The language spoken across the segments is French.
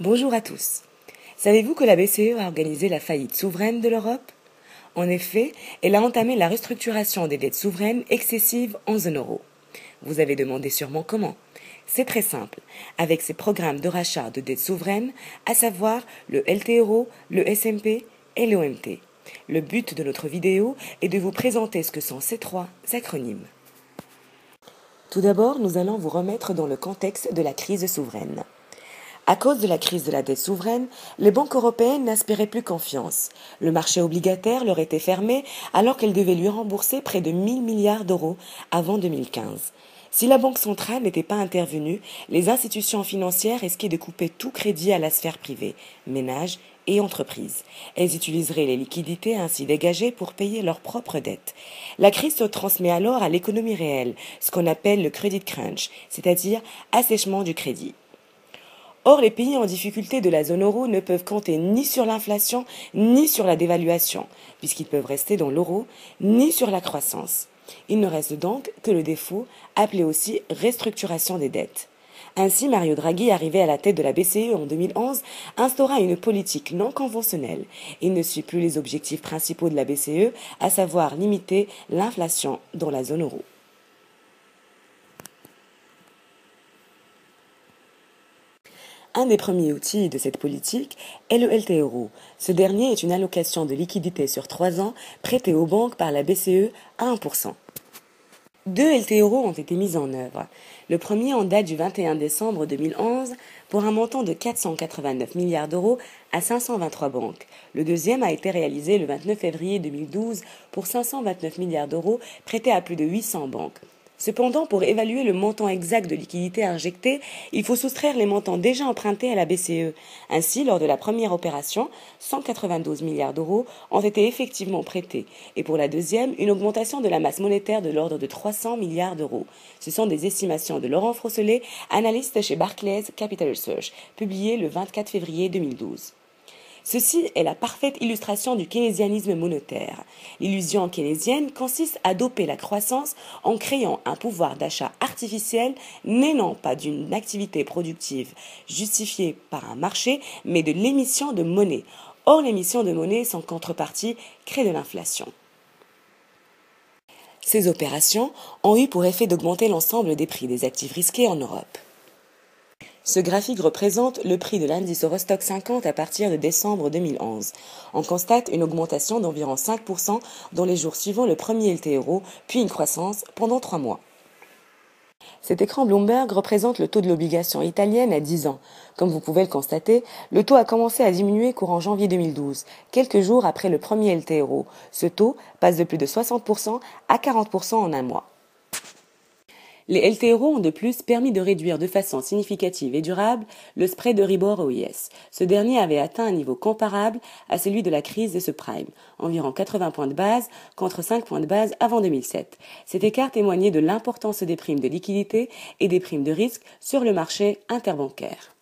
Bonjour à tous. Savez-vous que la BCE a organisé la faillite souveraine de l'Europe? En effet, elle a entamé la restructuration des dettes souveraines excessives en zone euro. Vous avez demandé sûrement comment. C'est très simple, avec ses programmes de rachat de dettes souveraines, à savoir le LTRO, le SMP et l'OMT. Le but de notre vidéo est de vous présenter ce que sont ces trois acronymes. Tout d'abord, nous allons vous remettre dans le contexte de la crise souveraine. À cause de la crise de la dette souveraine, les banques européennes n'inspiraient plus confiance. Le marché obligataire leur était fermé alors qu'elles devaient lui rembourser près de 1 000 milliards d'euros avant 2015. Si la Banque centrale n'était pas intervenue, les institutions financières risquaient de couper tout crédit à la sphère privée, ménages et entreprises. Elles utiliseraient les liquidités ainsi dégagées pour payer leurs propres dettes. La crise se transmet alors à l'économie réelle, ce qu'on appelle le credit crunch, c'est-à-dire assèchement du crédit. Or, les pays en difficulté de la zone euro ne peuvent compter ni sur l'inflation, ni sur la dévaluation, puisqu'ils peuvent rester dans l'euro, ni sur la croissance. Il ne reste donc que le défaut, appelé aussi restructuration des dettes. Ainsi, Mario Draghi, arrivé à la tête de la BCE en 2011, instaura une politique non conventionnelle. Il ne suit plus les objectifs principaux de la BCE, à savoir limiter l'inflation dans la zone euro. Un des premiers outils de cette politique est le LTRO. Ce dernier est une allocation de liquidité sur 3 ans prêtée aux banques par la BCE à 1%. Deux LTRO ont été mis en œuvre. Le premier en date du 21 décembre 2011 pour un montant de 489 milliards d'euros à 523 banques. Le deuxième a été réalisé le 29 février 2012 pour 529 milliards d'euros prêtés à plus de 800 banques. Cependant, pour évaluer le montant exact de liquidités injectées, il faut soustraire les montants déjà empruntés à la BCE. Ainsi, lors de la première opération, 192 milliards d'euros ont été effectivement prêtés. Et pour la deuxième, une augmentation de la masse monétaire de l'ordre de 300 milliards d'euros. Ce sont des estimations de Laurent Frosselet, analyste chez Barclays Capital Research, publiées le 24 février 2012. Ceci est la parfaite illustration du keynésianisme monétaire. L'illusion keynésienne consiste à doper la croissance en créant un pouvoir d'achat artificiel né non pas d'une activité productive justifiée par un marché, mais de l'émission de monnaie. Or, l'émission de monnaie, sans contrepartie, crée de l'inflation. Ces opérations ont eu pour effet d'augmenter l'ensemble des prix des actifs risqués en Europe. Ce graphique représente le prix de l'indice Eurostoxx 50 à partir de décembre 2011. On constate une augmentation d'environ 5% dans les jours suivant le premier LTRO, puis une croissance pendant 3 mois. Cet écran Bloomberg représente le taux de l'obligation italienne à 10 ans. Comme vous pouvez le constater, le taux a commencé à diminuer courant janvier 2012, quelques jours après le premier LTRO. Ce taux passe de plus de 60% à 40% en un mois. Les LTRO ont de plus permis de réduire de façon significative et durable le spread Euribor-OIS. Ce dernier avait atteint un niveau comparable à celui de la crise des subprimes, environ 80 points de base contre 5 points de base avant 2007. Cet écart témoignait de l'importance des primes de liquidité et des primes de risque sur le marché interbancaire.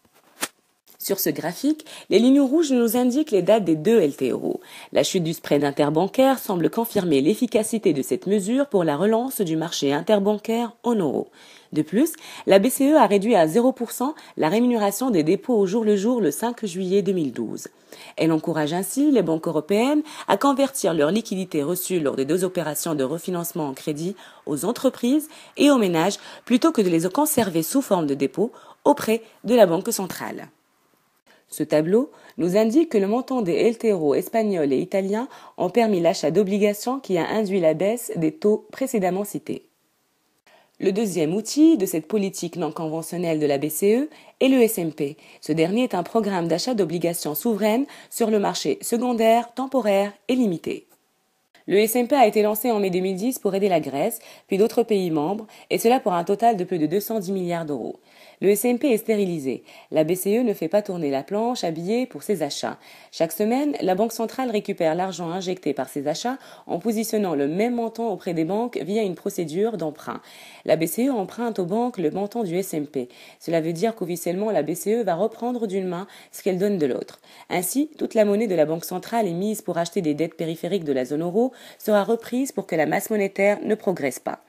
Sur ce graphique, les lignes rouges nous indiquent les dates des deux LTRO. La chute du spread interbancaire semble confirmer l'efficacité de cette mesure pour la relance du marché interbancaire en euros. De plus, la BCE a réduit à 0% la rémunération des dépôts au jour le jour le 5 juillet 2012. Elle encourage ainsi les banques européennes à convertir leurs liquidités reçues lors des deux opérations de refinancement en crédit aux entreprises et aux ménages plutôt que de les conserver sous forme de dépôts auprès de la Banque centrale. Ce tableau nous indique que le montant des LTRO espagnols et italiens ont permis l'achat d'obligations qui a induit la baisse des taux précédemment cités. Le deuxième outil de cette politique non conventionnelle de la BCE est le SMP. Ce dernier est un programme d'achat d'obligations souveraines sur le marché secondaire, temporaire et limité. Le SMP a été lancé en mai 2010 pour aider la Grèce, puis d'autres pays membres, et cela pour un total de plus de 210 milliards d'euros. Le SMP est stérilisé. La BCE ne fait pas tourner la planche à billets pour ses achats. Chaque semaine, la Banque centrale récupère l'argent injecté par ses achats en positionnant le même montant auprès des banques via une procédure d'emprunt. La BCE emprunte aux banques le montant du SMP. Cela veut dire qu'officiellement, la BCE va reprendre d'une main ce qu'elle donne de l'autre. Ainsi, toute la monnaie de la Banque centrale émise pour acheter des dettes périphériques de la zone euro sera reprise pour que la masse monétaire ne progresse pas.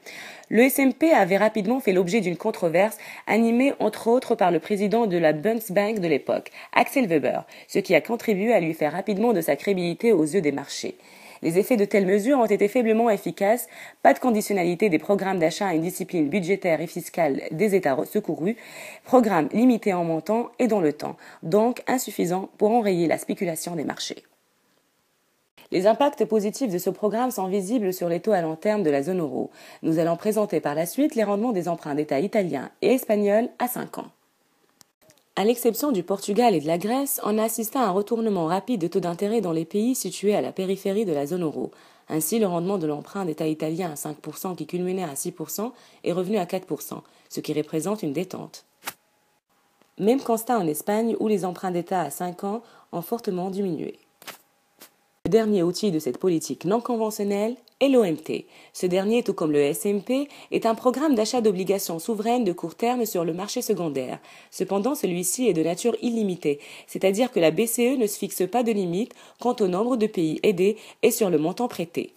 Le SMP avait rapidement fait l'objet d'une controverse animée entre autres par le président de la Bundesbank de l'époque, Axel Weber, ce qui a contribué à lui faire rapidement de sa crédibilité aux yeux des marchés. Les effets de telles mesures ont été faiblement efficaces, pas de conditionnalité des programmes d'achat à une discipline budgétaire et fiscale des États secourus, programmes limités en montant et dans le temps, donc insuffisants pour enrayer la spéculation des marchés. Les impacts positifs de ce programme sont visibles sur les taux à long terme de la zone euro. Nous allons présenter par la suite les rendements des emprunts d'État italiens et espagnols à 5 ans. À l'exception du Portugal et de la Grèce, on a assisté à un retournement rapide de taux d'intérêt dans les pays situés à la périphérie de la zone euro. Ainsi, le rendement de l'emprunt d'État italien à 5% qui culminait à 6% est revenu à 4%, ce qui représente une détente. Même constat en Espagne où les emprunts d'État à 5 ans ont fortement diminué. Le dernier outil de cette politique non conventionnelle est l'OMT. Ce dernier, tout comme le SMP, est un programme d'achat d'obligations souveraines de court terme sur le marché secondaire. Cependant, celui-ci est de nature illimitée, c'est-à-dire que la BCE ne se fixe pas de limite quant au nombre de pays aidés et sur le montant prêté.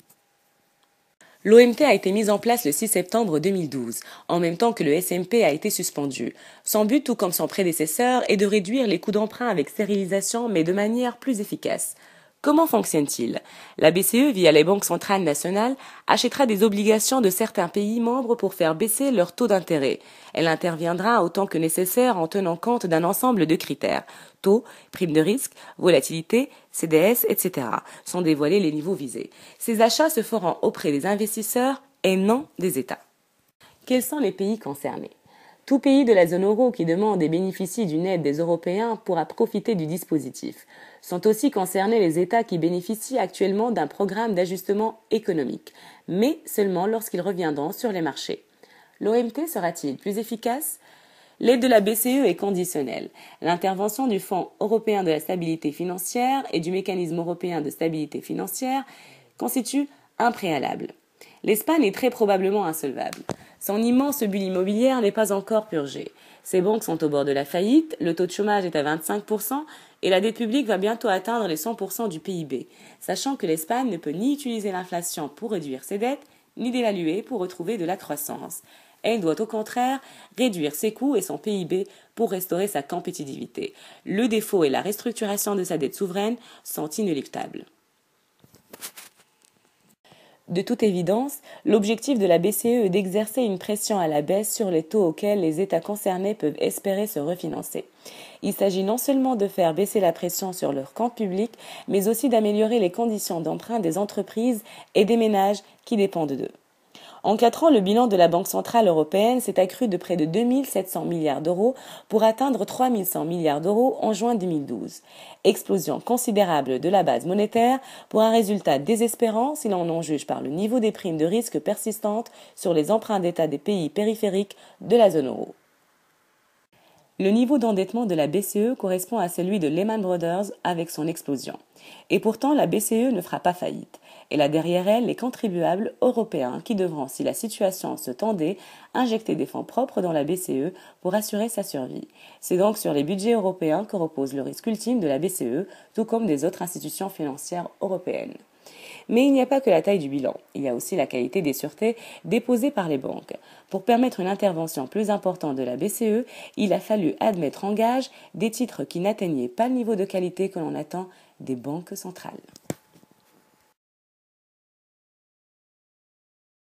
L'OMT a été mise en place le 6 septembre 2012, en même temps que le SMP a été suspendu. Son but, tout comme son prédécesseur, est de réduire les coûts d'emprunt avec stérilisation, mais de manière plus efficace. Comment fonctionne-t-il? La BCE, via les banques centrales nationales, achètera des obligations de certains pays membres pour faire baisser leur taux d'intérêt. Elle interviendra autant que nécessaire en tenant compte d'un ensemble de critères. Taux, prime de risque, volatilité, CDS, etc. sont dévoilés les niveaux visés. Ces achats se feront auprès des investisseurs et non des États. Quels sont les pays concernés? Tout pays de la zone euro qui demande et bénéficie d'une aide des Européens pourra profiter du dispositif. Sont aussi concernés les États qui bénéficient actuellement d'un programme d'ajustement économique, mais seulement lorsqu'ils reviendront sur les marchés. L'OMT sera-t-il plus efficace? L'aide de la BCE est conditionnelle. L'intervention du Fonds européen de la stabilité financière et du mécanisme européen de stabilité financière constitue un préalable. L'Espagne est très probablement insolvable. Son immense bulle immobilière n'est pas encore purgée. Ses banques sont au bord de la faillite, le taux de chômage est à 25% et la dette publique va bientôt atteindre les 100% du PIB, sachant que l'Espagne ne peut ni utiliser l'inflation pour réduire ses dettes, ni dévaluer pour retrouver de la croissance. Elle doit au contraire réduire ses coûts et son PIB pour restaurer sa compétitivité. Le défaut et la restructuration de sa dette souveraine sont inéluctables. De toute évidence, l'objectif de la BCE est d'exercer une pression à la baisse sur les taux auxquels les États concernés peuvent espérer se refinancer. Il s'agit non seulement de faire baisser la pression sur leurs comptes publics, mais aussi d'améliorer les conditions d'emprunt des entreprises et des ménages qui dépendent d'eux. En 4 ans, le bilan de la Banque centrale européenne s'est accru de près de 2 700 milliards d'euros pour atteindre 3 100 milliards d'euros en juin 2012. Explosion considérable de la base monétaire pour un résultat désespérant si l'on en juge par le niveau des primes de risque persistantes sur les emprunts d'État des pays périphériques de la zone euro. Le niveau d'endettement de la BCE correspond à celui de Lehman Brothers avec son explosion. Et pourtant, la BCE ne fera pas faillite. Elle a derrière elle les contribuables européens qui devront, si la situation se tendait, injecter des fonds propres dans la BCE pour assurer sa survie. C'est donc sur les budgets européens que repose le risque ultime de la BCE, tout comme des autres institutions financières européennes. Mais il n'y a pas que la taille du bilan, il y a aussi la qualité des sûretés déposées par les banques. Pour permettre une intervention plus importante de la BCE, il a fallu admettre en gage des titres qui n'atteignaient pas le niveau de qualité que l'on attend des banques centrales.